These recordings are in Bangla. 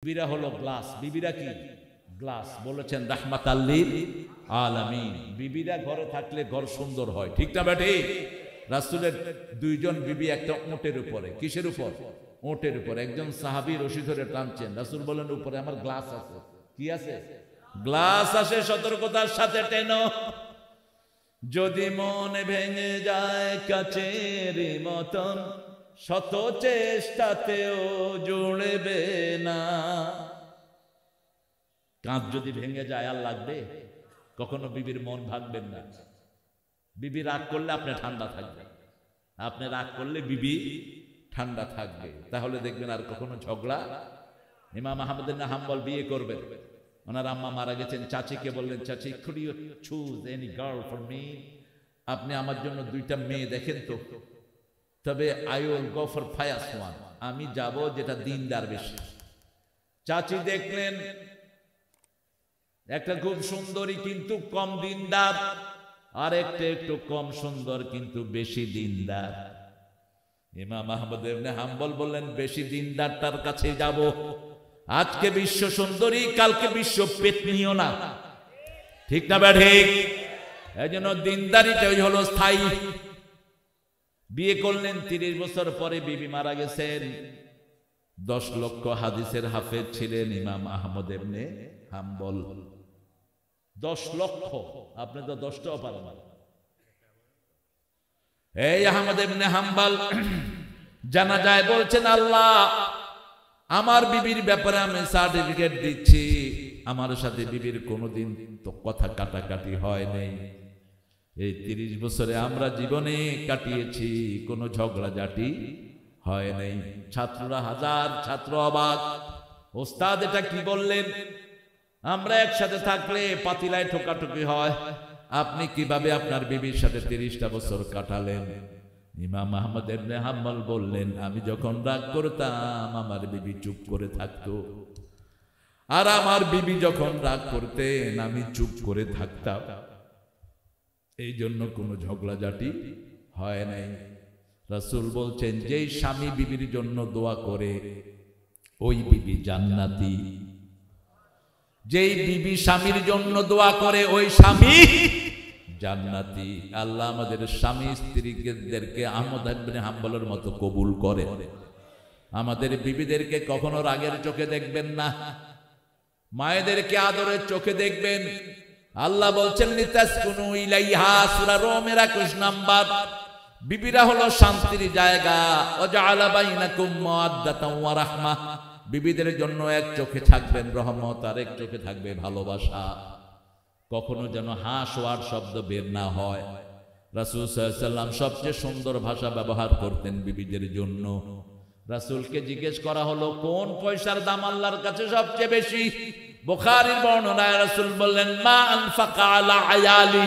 বিবিরা হলো গ্লাস। বিবিরা কি? গ্লাস। বলেছেন রাহমাতাল লিল আলামিন। বিবিরা ঘরে থাকলে ঘর সুন্দর হয়, ঠিক না বেটি? রাসূলের দুইজন বিবি একটা ওঁটের উপরে। কিসের উপর? ওঁটের উপর। একজন সাহাবী রশি ধরে টানছেন, রাসূল বলেন উপরে আমার গ্লাস আছে। কি আছে? গ্লাস আছে। সতর্কতার সাথে টেনো, যদি মন ভেঙে যায় কাচের মতন, শত চেষ্টাতেও জুড়বে না। কাঁচ যদি ভেঙে যায় আর লাগবে? কখনো বিবির মন ভাঙবেন না। বিবি রাগ করলে আপনি ঠান্ডা থাকবেন, আপনি রাগ করলে বিবি ঠান্ডা থাকবে, তাহলে দেখবেন আর কখনো ঝগড়া। ইমাম আহমদ ইবনে হাম্বল বিয়ে করবেন, ওনার আম্মা মারা গেছেন। চাচিকে বললেন, চাচি could you choose any girl for me? আপনি আমার জন্য দুইটা মেয়ে দেখেন তো, তবে I will go for pious one, আমি যাব যেটা দিনদার বেশি। চাচি দেখলেন একটা খুব সুন্দরী কিন্তু কম দিনদার, আর একটা একটু কম সুন্দর কিন্তু বেশি দিনদার। ইমাম আহমদ ইবনে হাম্বল বললেন, বেশি দিনদারটার কাছে যাব। আজকে বিশ্ব সুন্দরী, কালকে বিশ্ব পেতনিও না, ঠিক না বা ঠিক? এই জন্য দিনদারিটাই হলো স্থায়ী। বিয়ে করলেন, 30 বছর পরে বিবি মারা গেছেন। 10 লক্ষ হাদিসের হাফেজ ছিলেন ইমাম আহমদ ইবনে হাম্বল। 10 লক্ষ, আপনি তো 10টাও পারেন না। এই আহমদ ইবনে হাম্বল জানা যায় বলছেন, আল্লাহ আমার বিবির ব্যাপারে আমি সার্টিফিকেট দিচ্ছি, আমার সাথে বিবির কোনোদিন তো কথা কাটাকাটি হয় নাই। এই 30 বছরে আমরা জীবনে কাটিয়েছি, কোনো ঝগড়াঝাটি হয় নাই। ছাত্ররা, হাজার ছাত্র অবাক, ওস্তাদ এটা কি বললেন? আমরা একসাথে থাকলে পাতিলায় ঠোকাঠুকি হয়, আপনি কিভাবে আপনার বিবির সাথে 30টা বছর কাটালেন? ইমাম আহমদ ইবনে হাম্বল বললেন, আমি যখন রাগ করতাম আমার বিবি চুপ করে থাকতো, আর আমার বিবি যখন রাগ করতেন আমি চুপ করে থাকতাম, এই জন্য কোনো ঝগড়াঝাটি হয় নাই। রাসূল বলছেন, যেই স্বামী বিবির জন্য দোয়া করে ওই বিবি জান্নাতি। যেই বিবি স্বামীর জন্য দোয়া করে ওই স্বামী জান্নাতি। আল্লাহ আমাদের স্বামী স্ত্রীদেরকে আহমদ ইবনে হাম্বলের মতো কবুল করে। আমাদের বিবিদেরকে কখনো রাগের চোখে দেখবেন না, মায়েদেরকে আদরের চোখে দেখবেন। আল্লাহ বলছেন, লিতাসকুনু ইলাইহা, সূরা রুমের 21 নাম্বার। বিবিরা হলো শান্তির জায়গা। ওয়াজআলা বাইনাকুম মাওয়াদ্দাতান ওয়া রাহমাহ, বিবিদের জন্য এক চোখে থাকবেন রহমত, আর এক চোখে থাকবে ভালোবাসা। কখনো যেন হাস ওয়ার শব্দ বের না হয়। রাসূল সাল্লাল্লাহু আলাইহি ওয়াসাল্লাম সবচেয়ে সুন্দর ভাষা ব্যবহার করতেন বিবিদের জন্য। রাসূলকে জিজ্ঞেস করা হলো, কোন পয়সার দাম আল্লাহর কাছে সবচেয়ে বেশি? বুখারীর বর্ণনায় রাসূল বললেন, মা আনফাকা আলা আয়ালি,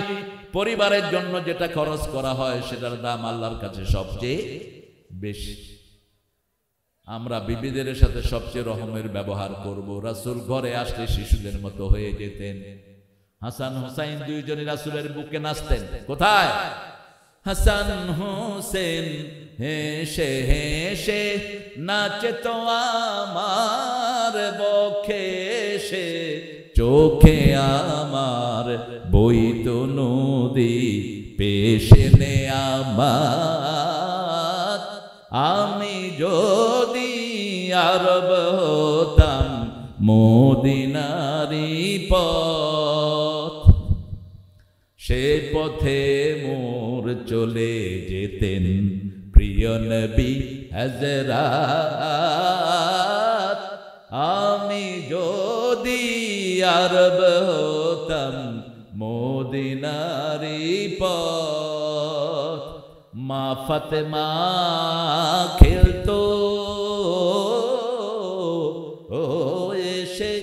পরিবারের জন্য যেটা খরচ করা হয় সেটার দাম আল্লাহর কাছে সবচেয়ে বেশি। আমরা বিবিদের সাথে সবচেয়ে রহমের ব্যবহার করব। রাসূল ঘরে আসলে শিশুদের মতো হয়ে যেতেন। হাসান হুসাইন দুইজনই রাসূলের বুকে নাচতেন। কোথায়? হাসান হোসেন হেসে হেসে নাচে তো আমার বক্ষে এসে, চোখে আমার বইত নদী পেশে নে আমার, আমি যদি আরব হতাম মদিনারি পথ, সে পথে মোর চলে যেতেন প্রিয় নবী হযরত, আমি যদি আরব হতাম মদিনারি পথ। মা ফাতেমা খেলতো ও এসে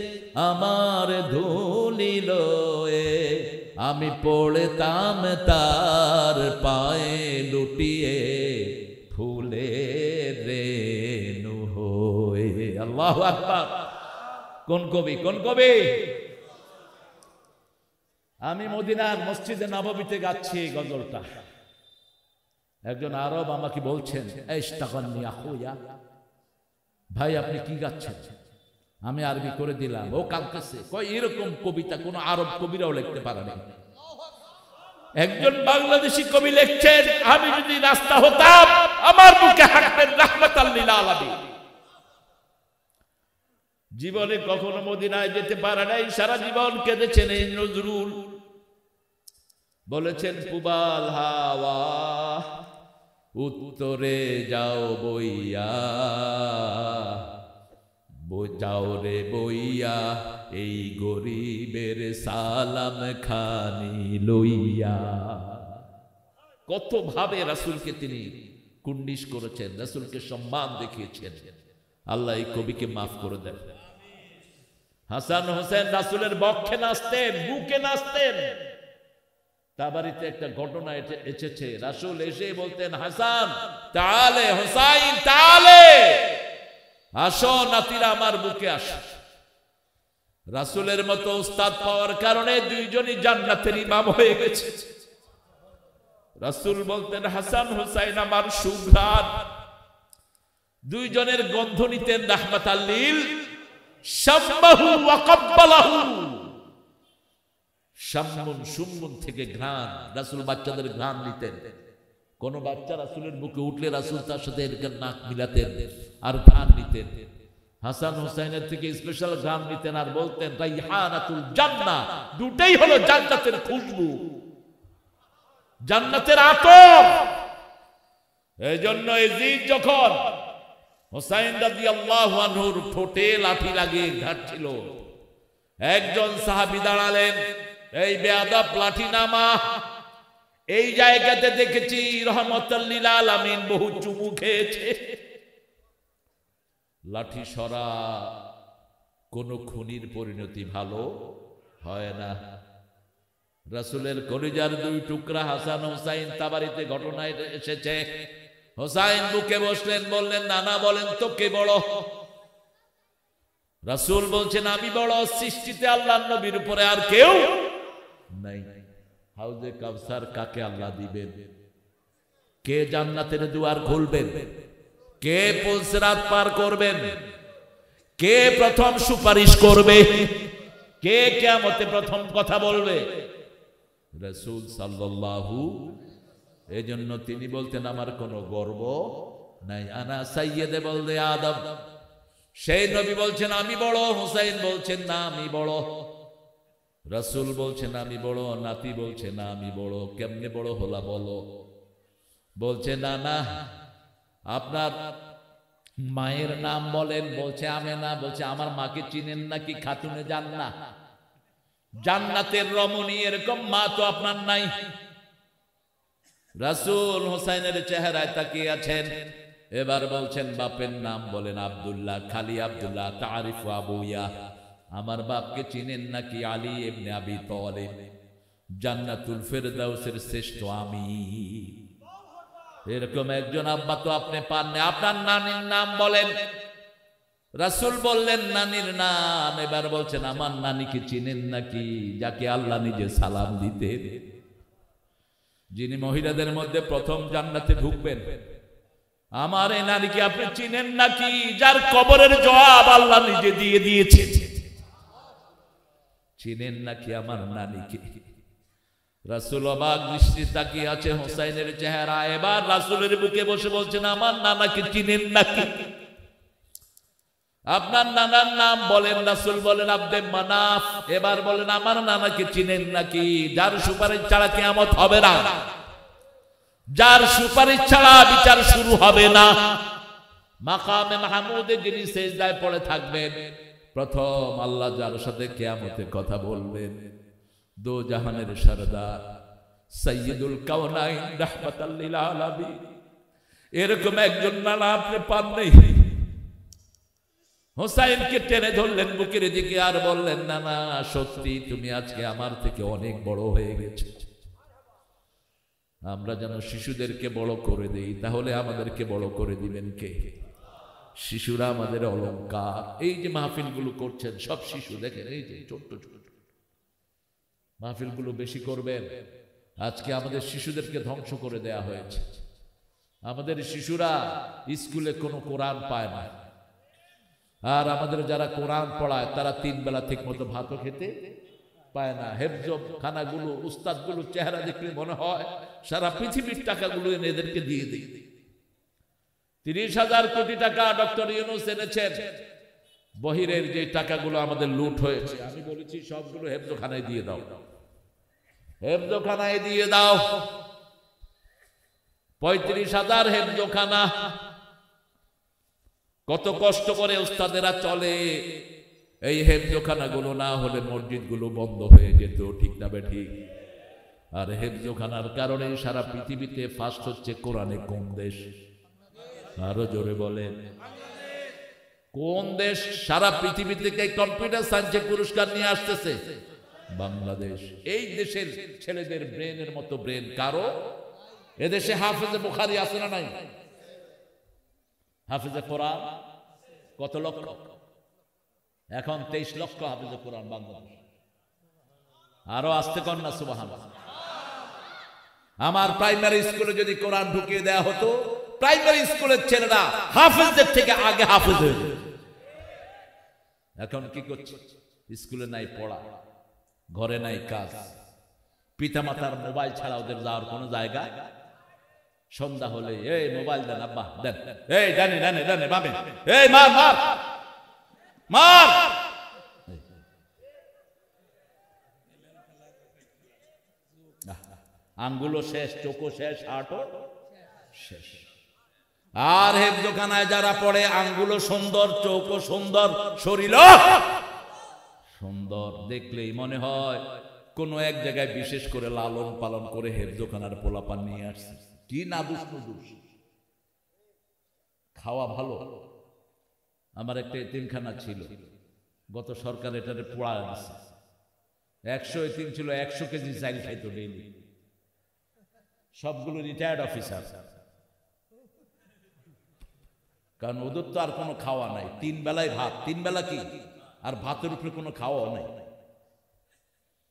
আমার ধুলি লয়ে, আমি পড়তাম তার পায়ে লুটিয়ে ফুলের রেণু হয়ে। আল্লাহু আকবার। কোন কবি? কোন কবি? আমি মদিনার মসজিদে নববীতে গাচ্ছি এই গজলটা। একজন আরব আমাকে বলছেন, ইশতাগালনি আখুয়া, ভাই আপনি কি গাচ্ছেন? আমি আরবি করে দিলাম, ও কাঁদতেছে, কয় এরকম কবিতা কোন আরব কবিরাও লিখতে পারে না। একজন বাংলাদেশি কবি লিখছেন, আমি যদি রাস্তা হতাম আমার বুকে হাঁটতেন রাহমাতাল লিল আলামিন। জীবনে কখনো মদিনায় যেতে পারে নাই, সারা জীবন কেঁদেছেন এই নজরুল। বলেছেন পুবাল হাওয়া উত্তরে যাও বইয়া, যাও রে বইয়া এই গরিবের সালাম খানি লইয়া। কত ভাবে রাসূলকে তিনি কুন্ডিশ করেছেন, রাসূলকে সম্মান দেখিয়েছেন। আল্লাহ এই কবিকে মাফ করে দেন। হাসান হোসেন রাসূলের বক্ষে নাচতেন, বুকে নাচতেন। তাবারিতে একটা ঘটনা এসেছে, রাসূল এসে বলতেন, হাসান তাআলে, হুসাইন তাআলে, আসো নাতিরা আমার বুকে আসো। রাসূলের মতো উস্তাদ পাওয়ার কারণে দুইজনই জান্নাতের ইমাম হয়ে গেছে। রাসূল বলতেন, হাসান হুসাইন আমার সুঘ্রাণ। দুইজনের গন্ধ নিতেন রাহমাতাল লিল শাম্মাহু ওয়া কাব্বালাহু। শাম্মুন সুম্মুন থেকে ঘ্রাণ, রাসূল বাচ্চাদের ঘ্রাণ নিতেন। কোন বাচ্চা রাসূলের বুকে উঠলে রাসূল তার সাথে এরকম নাক মিলাতেন আর ঘ্রাণ নিতেন। হাসান হুসাইনের থেকে স্পেশাল ঘ্রাণ নিতেন আর বলতেন, রাইহানাতুল জান্নাহ, দুটেই হলো জান্নাতের খুশবু, জান্নাতের আতর। এইজন্য ইয়াজিদ যখন হুসাইন রাদিয়াল্লাহু আনহুর ঠোঁটে লাঠি লাগিয়ে ঘাটছিল, একজন সাহাবী দাঁড়ালেন, এই বেয়াদব লাঠি নামা। এই জায়গাতে দেখেছি রহমাতুল লিল আলামিন বহু চুমু খেয়েছে। লাঠি সরা। কোন খুনির পরিণতি ভালো হয় না। রাসূলের কলিজার দুই টুকরা হাসান হুসাইন, তাবারিতে ঘটনা এসেছে। হুসাইন বুকে বসলেন, বললেন, নানা বলেন তো কে বড়? রাসূল বলছেন, আমি বড়। সৃষ্টিতে আল্লাহর নবীর উপরে আর কেউ নাই। হাউজে কাউসার কাকে আল্লাহ দিবেন? কে জান্নাতের দুয়ার খুলবেন? কে পুলসিরাত পার করবেন? কে প্রথম সুপারিশ করবে? কে কিয়ামতে প্রথম কথা বলবে? রাসূল সাল্লাল্লাহু। এজন্য তিনি বলতেন, আমার কোনো গর্ব নাই। আনা সাইয়্যিদে বলদে আদম। সেই নবী বলছেন আমি বড়, হুসাইন বলছেন না আমি বড়। রাসূল বলছেন আমি বড়, নাতি বলছে না আমি বড়। কেমনে বড় হলা বলো? বলছে না না, আপনার মায়ের নাম বলেন। বলছে আমেনা। বলছে আমার মাকে চিনেন নাকি? খাতুনে জান্নাহ, জান্নাতের রমণী, এরকম মা তো আপনার নাই। রাসূল হুসাইনের চেহারায় তাকিয়ে আছেন। এবার বলছেন বাপের নাম বলেন। আব্দুল্লাহ, খালি আব্দুল্লাহ। তারিফু আবুয়া, আমার বাপকে চিনেন নাকি? আলী ইবনে আবি তালিব, জান্নাতুল ফেরদাউসের শ্রেষ্ঠ আমি। এরকম একজন আব্বা তো আপনি পান না। আপনার নানির নাম বলেন। রাসূল বললেন নানির নাম। এবার বলছেন আমার নানিকে চিনেন নাকি? যাকে আল্লাহ নিজে সালাম দিতেন, যিনি মহিলাদের মধ্যে প্রথম জান্নাতে ঢুকবেন। আমার এই নানিকে আপনি চিনেন নাকি? যার কবরের জবাব আল্লাহ নিজে দিয়ে দিয়েছে। চিনেন নাকি আমার নানিকে? রাসূল অবাক দৃষ্টি তাকিয়ে আছে হুসাইনের চেহারা। এবার রাসূলের বুকে বসে বলছেন আমার নানাকে চিনেন নাকি? আপনার নানার নাম বলেন। রাসূল বলেন আব্দে মানাফ। এবার বলেন আমার নানাকে চিনেন নাকি? যার সুপারিশ ছাড়া কিয়ামত হবে না, যার সুপারিশ ছাড়া বিচার শুরু হবে না। মাকামে মাহমুদে যিনি সেজদায় পড়ে থাকবেন, প্রথম আল্লাহ যার সাথে কিয়ামতে কথা বলবেন, দো জাহানের সরদার সাইয়্যিদুল কাওনাইন রাহমাতাল লিল আলামিন। এরকম একজন নানা আপনি পান নাই। হুসাইনকে টেনে ধরলেন বুকের দিকে আর বললেন, নানা সত্যি তুমি আজকে আমার থেকে অনেক বড় হয়ে গেছো। আমরা যেন শিশুদেরকে বড় করে দেই, তাহলে আমাদেরকে বড় করে দিবেন কে? শিশুরা আমাদের অলংকার। এই যে মাহফিলগুলো করছেন সব শিশু, দেখেন এই যে ছোট্ট ছোট মাহফিলগুলো বেশি করবেন। আজকে আমাদের শিশুদেরকে ধ্বংস করে দেয়া হয়েছে। আমাদের শিশুরা স্কুলে কোনো কোরআন পায় না, আর আমাদের যারা কোরআন পড়ায় তারা 3 বেলা ঠিক মতো ভাতও খেতে পায় না। হেফজ খানাগুলো উস্তাদগুলো চেহারা দেখলে মনে হয় সারা পৃথিবীর টাকাগুলো এনে এদেরকে দিয়ে দিই। 30,000 কোটি টাকা ডক্টর ইউনূস এনেছেন। বহিরের যে টাকাগুলো আমাদের লুট হয়েছে, আমি বলেছি সবগুলো হেফজখানায় দিয়ে দাও, হেফজখানায় দিয়ে দাও। 35,000 হেফজখানা, কত কষ্ট করে উস্তাদেরা চলে। এই হেফজখানাগুলো না হলে মসজিদগুলো বন্ধ হয়ে যেত, ঠিক না বেঠিক? আর হেফজখানার কারণে সারা পৃথিবীতে ফার্স্ট হচ্ছে কোরআনে কোন দেশ? আরো জোরে বলেন, কোন দেশ সারা পৃথিবী থেকে কম্পিউটার সায়েন্সে পুরস্কার নিয়ে আসতেছে? বাংলাদেশ। এই দেশের ছেলেদের ব্রেনের মতো ব্রেন কারো এদেশে হাফেজে বুখারী আছে না নাই? হাফেজে কোরআন কত লক্ষ? এখন 23 লক্ষ হাফেজে কোরআন বাংলাদেশ। আরো আসতে কর না সুবহানাল্লাহ। আমার প্রাইমারি স্কুলে যদি কোরআন ঢুকিয়ে দেয়া হতো, প্রাইমারি স্কুলের ছেলেরা হাফেজদের থেকে আগে হাফেজ হয়ে যেত। এখন কি করছে? স্কুলে নাই পড়া, ঘরে নাই কাজ, পিতামাতার মোবাইল ছাড়া ওদের যাওয়ার কোনো জায়গা। সন্ধ্যা হলে এই মোবাইল দেন আব্বা দেন, এই ডানে ডানে ডানে বামে, এই মার মার মার। আঙ্গুলো শেষ, চোখও শেষ, হাটও শেষ। আর হেফজখানায় যারা পড়ে আঙ্গুলো সুন্দর, চোখও সুন্দর, শরীরও সুন্দর, দেখলেই মনে হয় কোন এক জায়গায় বিশেষ করে লালন পালন করে হেফজখানার পোলাপান নিয়ে আসছে। কি নাদুস নুদুস, খাওয়া ভালো। আমার একটা এতিমখানা ছিল, গত সরকার এটারে পোড়া দিচ্ছে। 100 এতিম ছিল, 100 কেজি চাল খাইতো ডেইলি। সবগুলো রিটায়ার্ড অফিসার, কারণ ওদের তো আর কোনো খাওয়া নাই। 3 বেলায় ভাত, 3 বেলা কি, আর ভাতের উপরে কোনো খাওয়া নাই।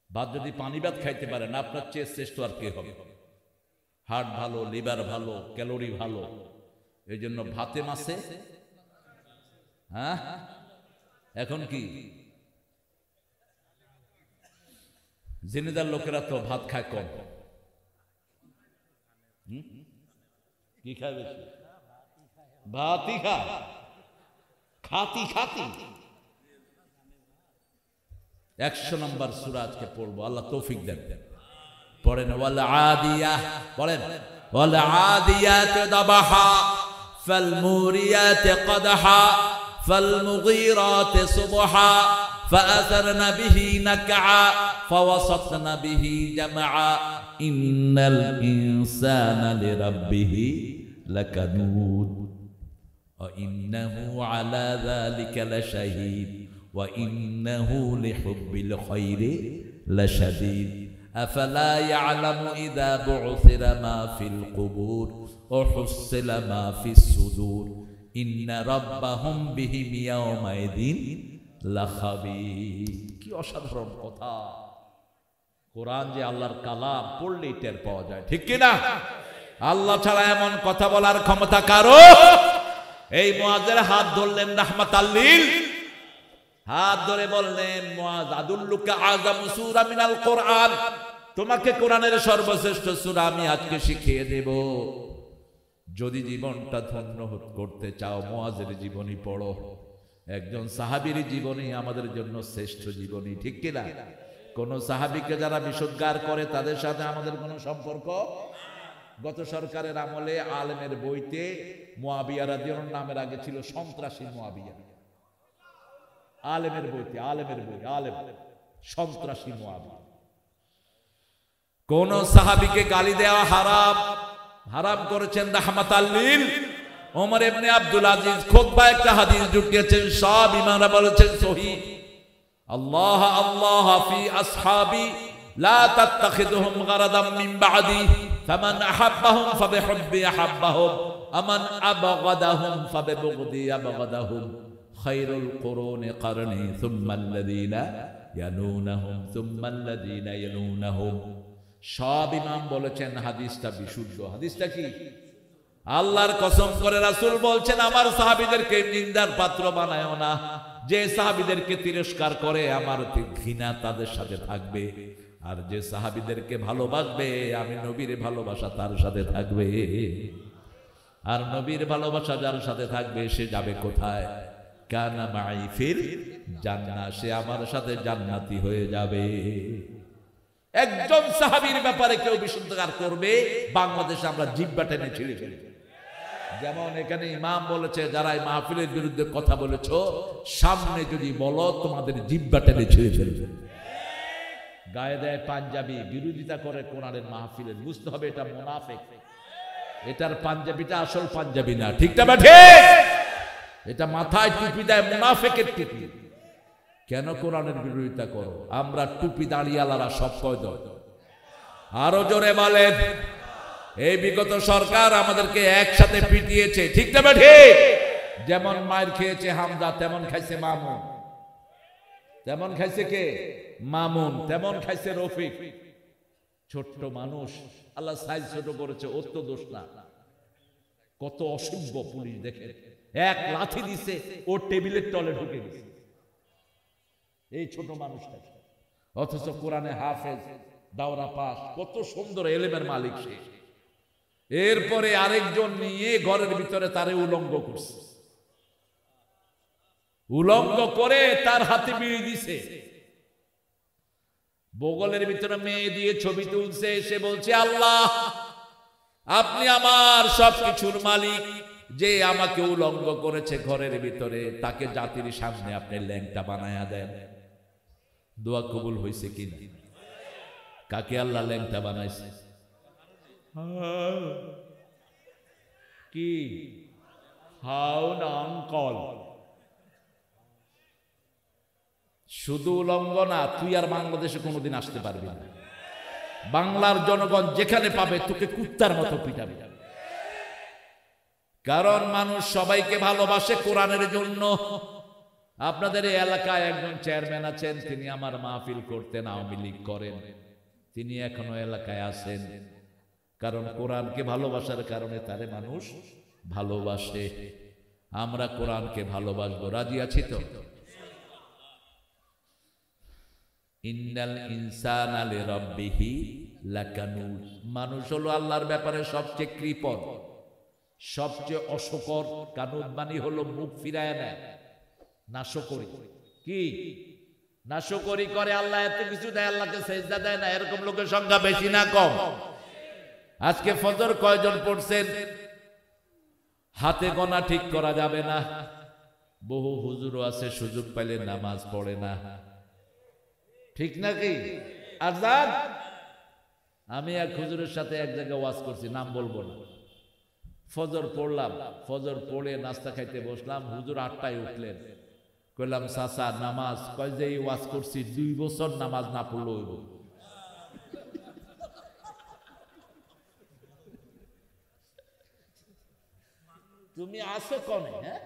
ভাত যদি পানি ভাত খাইতে পারেন, আপনার চেয়ে শ্রেষ্ঠ আর কে হবে? হার্ট ভালো, লিভার ভালো, ক্যালোরি ভালো, এই জন্য ভাতে মাসে। হ্যাঁ, এখন কি জেনেদার লোকেরা তো ভাত খায় কম, কি খায় বেশি? ভাতই খায়, খাতি খাতি। 100 নম্বর সূরা আজকে পড়বো, আল্লাহ তৌফিক দেন। পড়েন ওয়াল আদিয়াহ, পড়েন ওয়াল আদিয়াত দাবাহা ফাল মুরিয়াত কদহা ফাল মুগীরাত সুবহা ফাআসারনা বিহি নাকআ ফাওয়াসাতনা বিহি জামআ ইন্নাল ইনসানা লিরাব্বিহি লাকানুদ ওয়া ইন্নাহু আলা যালিকা লাশাহীদ ওয়া ইন্নাহু লিহুব্বিল খায়রি লাশাদীদ أفلا يعلم إذا بعثر ما في القبور وحصل ما في الصدور إن ربهم بهم يومئذ لخبير। কি অসাধারণ কথা! কোরআন যে আল্লাহর কালাম, পড়লেই টের পাওয়া যায়, ঠিক কি না? আল্লাহ ছাড়া এমন কথা বলার ক্ষমতা কারো? এই মুআজের হাত ধরলেন রাহমাতাল লিল, হাত ধরে বললেন মুআজ আদুল্লুকা আযামু সূরা মিনাল কোরআন, তোমাকে কোরআনের সর্বশ্রেষ্ঠ সূরা আমি আজকে শিখিয়ে দেব। যদি জীবনটা ধন্য করতে চাও, মুআজের জীবনী পড়ো। একজন সাহাবীর জীবনী আমাদের জন্য শ্রেষ্ঠ জীবনী, ঠিক কি না? কোন সাহাবীকে যারা বিশুদ্ধার করে তাদের সাথে আমাদের কোনো সম্পর্ক। গত সরকারের আমলে আলেমের বইতে মুআবিয়া রাদিয়াল্লাহু নামের আগে ছিল সন্ত্রাসী মুআবিয়া। আলেমের বইতে, আলেমের বই, আলেম সন্ত্রাসী মুআবিয়া। কোন সাহাবীকে গালি দেওয়া হারাম, হারাম করেছেন রাহমাতাল লিল ওমর ইবনে আব্দুল আজিজ। খুতবা একটা হাদিস ঢুকিয়েছেন, সব ইমামরা বলেছেন সহিহ। আল্লাহ আল্লাহ ফি আসহাবি লা তাত্তাখিযুহুম গারাদাম মিন বাদি ফামান আহাব্বাহুম ফাবিহুব্বি আহাব্বাহুম আমান আবগাদাহুম ফাবিবুগদি আবগাদাহুম খায়রুল কুরুনি কারনি সুম্মাল্লাযীনা ইয়ালুনাহুম সুম্মাল্লাযীনা ইয়ালুনাহুম। সব ইমাম বলেছেন হাদিসটা বিশুদ্ধ। হাদিসটা কি? আল্লাহর কসম করে রাসূল বলছেন আমার সাহাবীদেরকে নিন্দার পাত্র বানায়ও না। যে সাহাবীদেরকে তিরস্কার করে আমার ঘৃণা তাদের সাথে থাকবে, আর যে সাহাবীদেরকে ভালোবাসবে আমি নবীর ভালোবাসা তার সাথে থাকবে। আর নবীর ভালোবাসা যার সাথে থাকবে সে যাবে কোথায়? কানা মাই ফির জান্নাহ, সে আমার সাথে জান্নাতি হয়ে যাবে। একজন সাহাবীর ব্যাপারে কেউ বিশুদ্ধকার করবে, বাংলাদেশে আমরা জিহ্বা টেনে ছিঁড়ে ফেলব। যেমন এখানে ইমাম বলেছে, যারা এই মাহফিলের বিরুদ্ধে কথা বলেছ, সামনে যদি বলো তোমাদের জিহ্বা টেনে ছিঁড়ে ফেলবে। গায়ে দেয় পাঞ্জাবি, বিরোধিতা করে কোরআনের মাহফিলের, বুঝতে হবে এটা মুনাফিক। এটার পাঞ্জাবিটা আসল পাঞ্জাবি না, ঠিক না ঠিক? এটা মাথায় টুপি দেয়, মুনাফিকের টুপি। কেন কোরআনের বিরোধিতা করো? আমরা টুপি দাঁড়িয়ালারা সব কয় দল। আরো জোরে বলেন। এই বিগত সরকার আমাদেরকে একসাথে পিটিয়েছে, ঠিক না ঠিক? যেমন মায়ের খেয়েছে হামজা, তেমন খাইছে মামুন। তেমন খাইছে কে? মামুন। তেমন খাইছে রফিক। ছোট্ট মানুষ, আল্লাহ সাইজ ছোট করেছে, ওর তো দোষ না। কত অসভ্য পুলিশ দেখে, এক লাথি দিছে ওর টেবিলের তলে ঢুকে গেছে এই ছোট মানুষটা। অথচ কোরআনে হাফেজ, দাওরা পাস, কত সুন্দর এলেমের মালিক সে। এরপরে আরেকজন নিয়ে ঘরের ভিতরে তারে উলঙ্গ করছে, উলঙ্গ করে তার হাতে বিড়ি দিছে। বগলের ভিতরে মেয়ে দিয়ে ছবি তুলছে। সে বলছে, আল্লাহ আপনি আমার সবকিছুর মালিক, যে আমাকে উলঙ্গ করেছে ঘরের ভিতরে তাকে জাতির সামনে আপনি ল্যাংটা বানায়া দেন। দোয়া কবুল হয়েছে কিনা? কাকে আল্লাহ ল্যাংটা বানাইছে? কি হাউ না আঙ্কল? শুধু উলঙ্গ না, তুই আর বাংলাদেশে কোনোদিন আসতে পারবি না। বাংলার জনগণ যেখানে পাবে তোকে কুত্তার মতো পিটাবে। কারণ মানুষ সবাইকে ভালোবাসে কোরআনের জন্য। আপনাদের এই এলাকায় একজন চেয়ারম্যান আছেন, তিনি আমার মাহফিল করতেন, আওয়ামী লীগ করেন, তিনি এখনো এলাকায় আছেন। কারণ কোরআনকে ভালোবাসার কারণে তারে মানুষ ভালোবাসে। আমরা কোরআনকে ভালোবাসবো, রাজি আছি তো? ইন্নাল ইনসানা লিরাব্বিহি লাকানুজ, মানুষ হলো আল্লাহর ব্যাপারে সবচেয়ে কৃপণ, সবচেয়ে অশকর। কানুদ মানে হলো মুখ ফিরায় নেয়, নাশকরি। কি নাশকরি করে? আল্লাহ এত কিছু দেয়, আল্লাহকে সেজদা দেয় না। এরকম লোকের সংখ্যা বেশি না কম? আজকে ফজর কয়জন পড়ছেন? হাতে গোনা ঠিক করা যাবে না। বহু হুজুরও আছে সুযোগ পাইলে নামাজ পড়ে না, ঠিক নাকি? আজান, আমি এক হুজুরের সাথে এক জায়গায় ওয়াজ করছি, নাম বলবো না। ফজর পড়লাম, ফজর পড়ে নাস্তা খাইতে বসলাম। হুজুর 8টায় উঠলেন। কইলাম, চাচা নামাজ? কয় যে এই ওয়াজ করছি 2 বছর নামাজ না পড়লো হইব। তুমি আসো কমে? হ্যাঁ,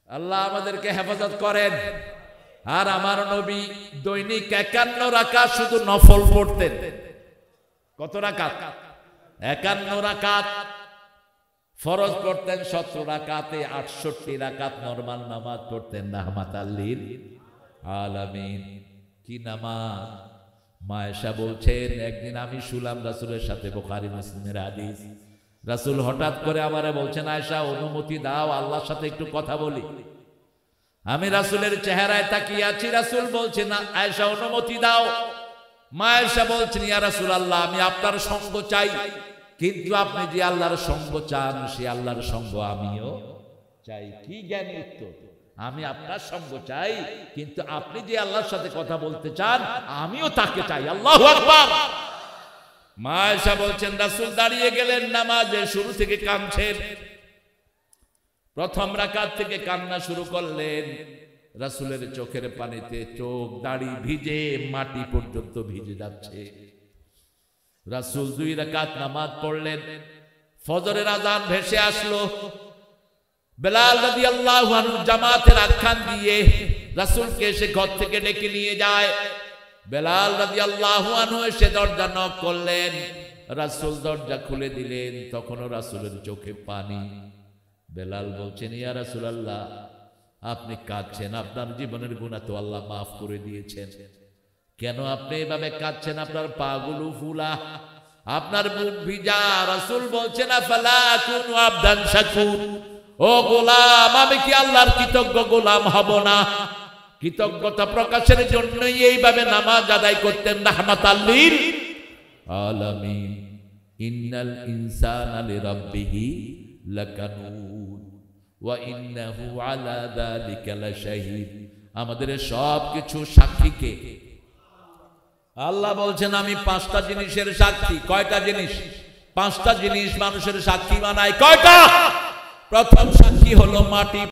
আল্লাহ আমাদেরকে হেফাজত করেন। আর আমার নবী দৈনিক 51 রাকাত শুধু নফল পড়তেন। কত রাকাত? 51 রাকাত। ফরজ পড়তেন 17 রাকাতে, 68 রাকাত নরমাল নামাজ পড়তেন রাহমাতাল লিল আলামিন। কি নামাজ! মায়েশা বলছেন, একদিন আমি শুলাম রাসূলের সাথে, বুখারী মুসলিমের হাদিস। রাসূল হঠাৎ করে আমারে বলছেন, আয়েশা অনুমতি দাও আল্লাহর সাথে একটু কথা বলি। আমি রাসূলের চেহারায় তাকিয়ে আছি। রাসূল বলছেন, না আয়েশা অনুমতি দাও। মায়েশা বলছেন, ইয়া রাসূলুল্লাহ আমি আপনার সঙ্গ চাই, কিন্তু আপনি যে আল্লাহর সঙ্গ চান সে আল্লাহর সঙ্গ আমিও চাই। কি জ্ঞানী উত্তর! আমি আপনার সঙ্গ চাই, কিন্তু আপনি যে আল্লাহর সাথে কথা বলতে চান আমিও তাকে চাই। আল্লাহু আকবার। মায়েশা বলছেন, রাসূল দাঁড়িয়ে গেলেন, নামাজের শুরু থেকে কাঁদছেন। প্রথম রাকাত থেকে কান্না শুরু করলেন। রাসূলের চোখের পানিতে চোখ, দাড়ি ভিজে মাটি পর্যন্ত ভিজে যাচ্ছে। রাসূল 2 রাকাত নামাজ পড়লেন। ফজরের আযান ভেসে আসলো। বেলাল রাদিয়াল্লাহু আনহু জামাতের আখ্যান দিয়ে রাসূলকে এসে ঘর থেকে ডেকে নিয়ে যায়। বেলাল রাদিয়াল্লাহু আনহু এসে দরজা নক করলেন, রাসূল দরজা খুলে দিলেন, তখনও রাসূলের চোখে পানি। বেলাল বলছেন, ইয়া রাসূলুল্লাহ, আপনি কাঁদছেন, আপনার জীবনের গুনাহ তো আল্লাহ মাফ করে দিয়েছেন, কেন আপনি এভাবে কাঁদছেন? আপনার পাগুলো ফুলা, আপনার মুখ ভিজা। রাসূল বলছেন, আফালা আকুনু আবদান শাকুর, ও গোলাম, আমি কি আল্লাহর কৃতজ্ঞ গোলাম হব না? কৃতজ্ঞতা প্রকাশের জন্যই এইভাবে নামাজ আদায় করতেন রাহমাতাল লিল আলামিন। ইন্নাল ইনসানা লিরাব্বিহি লাকানুদ ওয়া ইন্নাহু আলা যালিকা লাশাহিদ। আমাদের সব কিছু সাক্ষীকে আল্লাহ বলছেন, আমি 5টা জিনিসের সাক্ষী। কয়টা জিনিস? 5টা জিনিস মানুষের সাক্ষী বানায়। কয়টা? প্রথম সাক্ষী হলো মাটি।